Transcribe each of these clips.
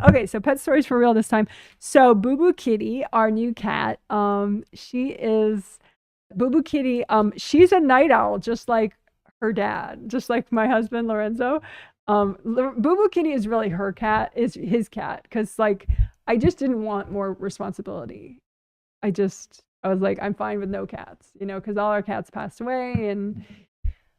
Okay, so pet stories for real this time. So BooBoo Kitty, our new cat, she is BooBoo Kitty. She's a night owl, just like her dad, just like my husband Lorenzo. BooBoo Kitty is really her cat, is his cat, because like I just didn't want more responsibility. I was like, I'm fine with no cats, because all our cats passed away, and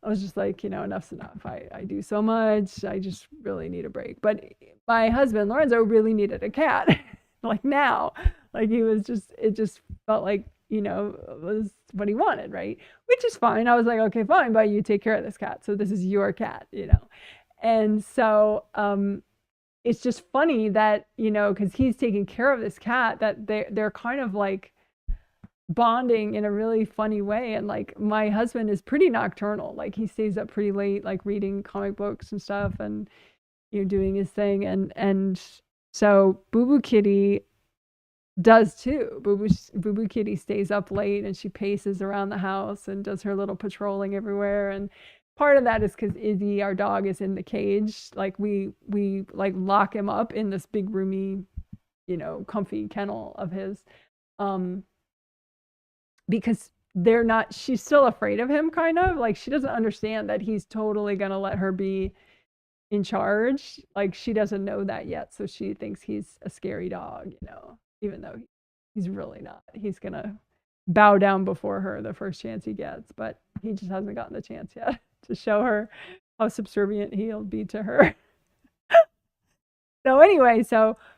I was just like, enough's enough. I do so much. I just really need a break. But my husband, Lorenzo, really needed a cat, like now. Like it just felt like, it was what he wanted, right? Which is fine. I was like, okay, fine, but you take care of this cat. So this is your cat. And so it's just funny that, because he's taking care of this cat, that they're kind of like bonding in a really funny way. And like my husband is pretty nocturnal, like he stays up pretty late, like reading comic books and stuff, and doing his thing. And so BooBoo Kitty does too. BooBoo Kitty stays up late, and she paces around the house and does her little patrolling everywhere. And part of that is because Izzy, our dog, is in the cage. Like we like lock him up in this big roomy, comfy kennel of his. um because she's still afraid of him, kind of like she doesn't understand that he's totally gonna let her be in charge. Like she doesn't know that yet, so she thinks he's a scary dog, even though he's really not. He's gonna bow down before her the first chance he gets, but he just hasn't gotten the chance yet to show her how subservient he'll be to her. So anyway,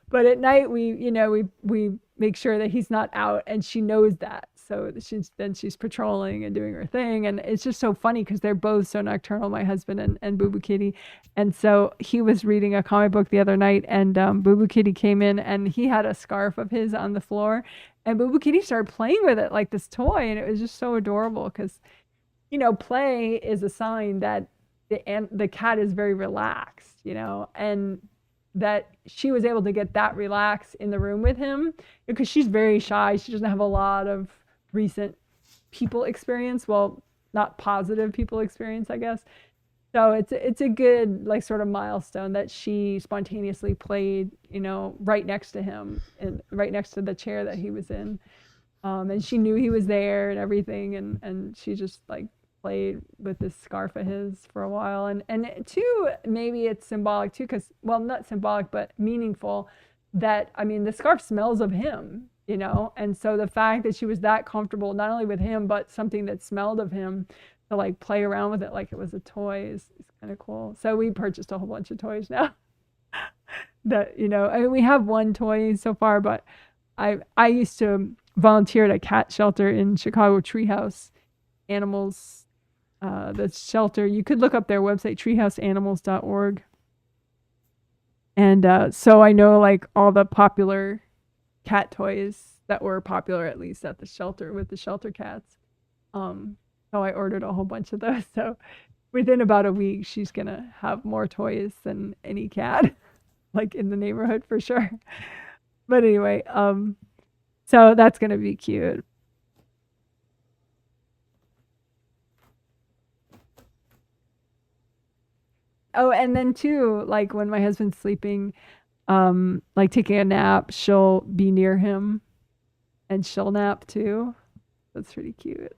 but at night we make sure that he's not out, and she knows that. So she's patrolling and doing her thing, and it's just so funny because they're both so nocturnal, my husband and BooBoo Kitty. And so he was reading a comic book the other night, and BooBoo Kitty came in, and he had a scarf of his on the floor, and BooBoo Kitty started playing with it like this toy, and it was just so adorable because play is a sign that the cat is very relaxed, and that she was able to get that relaxed in the room with him because she's very shy. She doesn't have a lot of recent people experience. Well, not positive people experience, I guess. So it's a good like sort of milestone that she spontaneously played, right next to him and right next to the chair that he was in. And she knew he was there and everything, and she just like played with this scarf of his for a while. And two, maybe it's symbolic too, because, well, not symbolic but meaningful, that I mean the scarf smells of him, and so the fact that she was that comfortable not only with him but something that smelled of him, to like play around with it like it was a toy is kind of cool. So we purchased a whole bunch of toys now. That I mean, we have one toy so far, but I used to volunteer at a cat shelter in Chicago, Treehouse Animals. The shelter, you could look up their website, treehouseanimals.org. And so I know like all the popular cat toys that were popular, at least at the shelter, with the shelter cats. So I ordered a whole bunch of those. So within about a week, she's gonna have more toys than any cat, like in the neighborhood for sure. But anyway, so that's gonna be cute. Oh, and then too, like when my husband's sleeping, like taking a nap, she'll be near him and she'll nap too. That's pretty cute.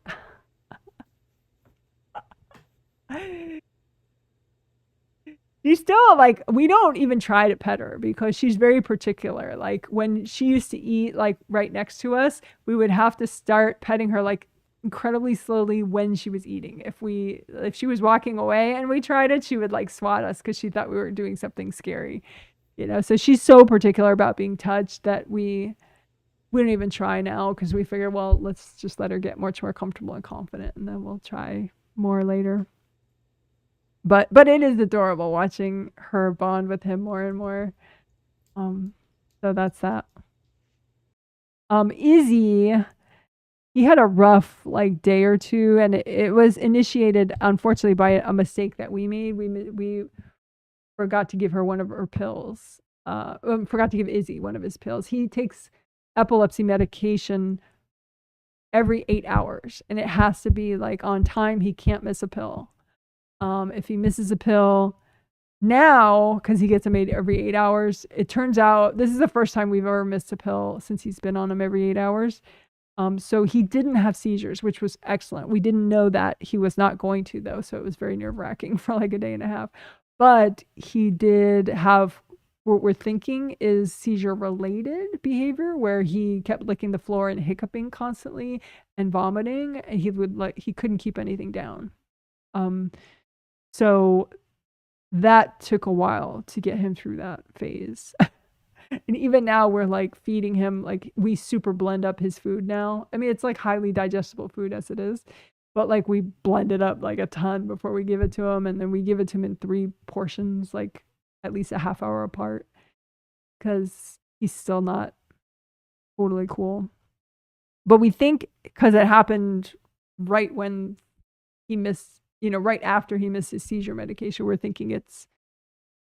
She's still like, we don't even try to pet her because she's very particular. Like when she used to eat like right next to us, we would have to start petting her like incredibly slowly when she was eating. If she was walking away and we tried it, she would like swat us because she thought we were doing something scary. So she's so particular about being touched that we don't even try now because we figure, well, let's just let her get much more comfortable and confident, and then we'll try more later. But it is adorable watching her bond with him more and more. Um, so that's that. Izzy, he had a rough like day or two, and it was initiated unfortunately by a mistake that we made. We forgot to give her one of her pills. Forgot to give Izzy one of his pills. He takes epilepsy medication every 8 hours, and it has to be like on time. He can't miss a pill. If he misses a pill, Now, because he gets them every 8 hours, it turns out this is the first time we've ever missed a pill since he's been on them every 8 hours. So he didn't have seizures, which was excellent. We didn't know that he was not going to, though, so it was very nerve-wracking for like a day and a half. But he did have what we're thinking is seizure-related behavior, where he kept licking the floor and hiccuping constantly and vomiting, and he couldn't keep anything down. So that took a while to get him through that phase. And even now we're like feeding him, like we super blend up his food now. I mean, it's like highly digestible food as it is, but like we blend it up like a ton before we give it to him. And then we give it to him in 3 portions, like at least a half hour apart, because he's still not totally cool. But we think because it happened right when he missed, right after he missed his seizure medication, we're thinking it's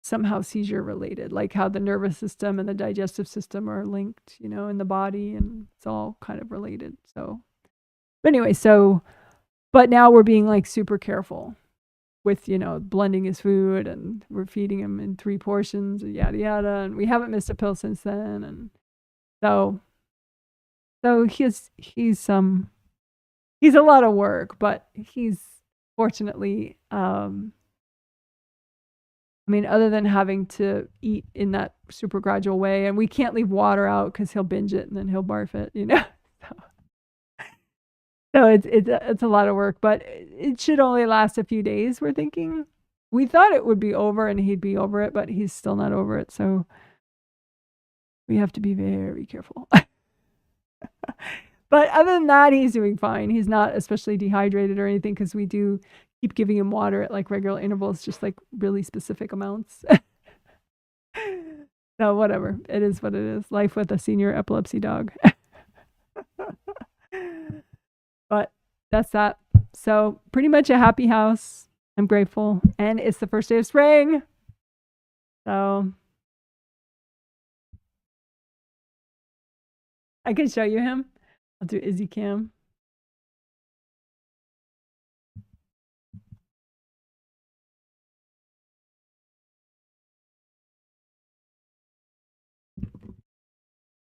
somehow seizure related, like how the nervous system and the digestive system are linked, in the body, and it's all kind of related. So, but anyway, but now we're being like super careful with, blending his food, and we're feeding him in 3 portions, and yada yada, and we haven't missed a pill since then, and so he's a lot of work, but he's fortunately I mean, other than having to eat in that super gradual way, and we can't leave water out because he'll binge it and then he'll barf it, So it's a lot of work, but it should only last a few days, we're thinking. We thought it would be over and he'd be over it, but he's still not over it, so we have to be very careful. But other than that, he's doing fine. He's not especially dehydrated or anything, because we do keep giving him water at like regular intervals, just like really specific amounts. So whatever, it is what it is. Life with a senior epilepsy dog. But that's that. So pretty much a happy house. I'm grateful, and it's the first day of spring. So I can show you him. I'll do Izzy cam.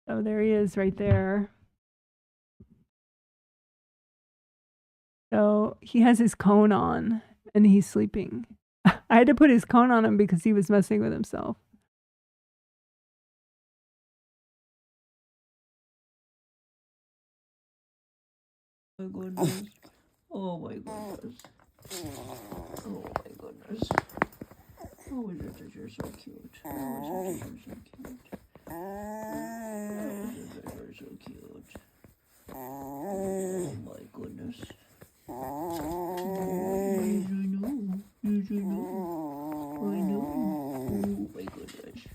Oh, there he is right there. So he has his cone on and he's sleeping. I had to put his cone on him because he was messing with himself. Oh my goodness. Oh my goodness. Oh my goodness. Oh, you're so cute. Oh, you're so cute. Oh, you're so cute. Oh my goodness. Yes, I know. Yes, I know. I know. Oh my goodness.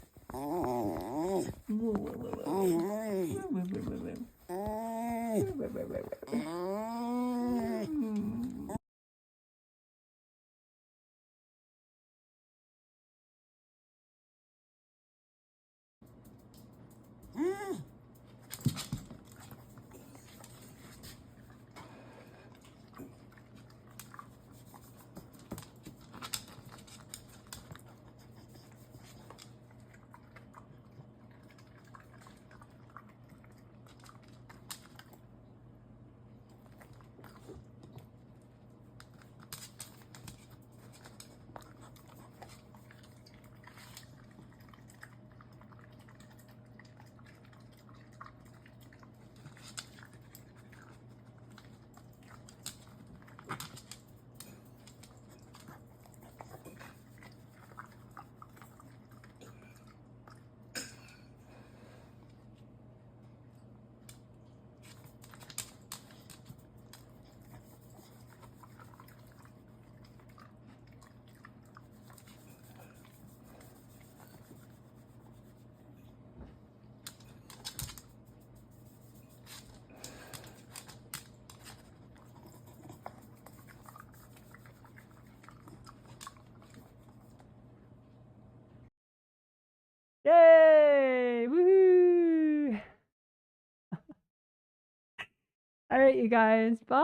Yay! Woohoo! All right, you guys. Bye.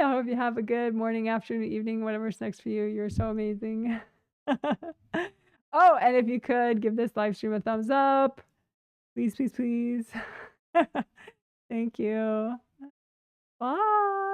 I hope you have a good morning, afternoon, evening, whatever's next for you. You're so amazing. Oh, and if you could give this live stream a thumbs up, please, please, please. Thank you. Bye.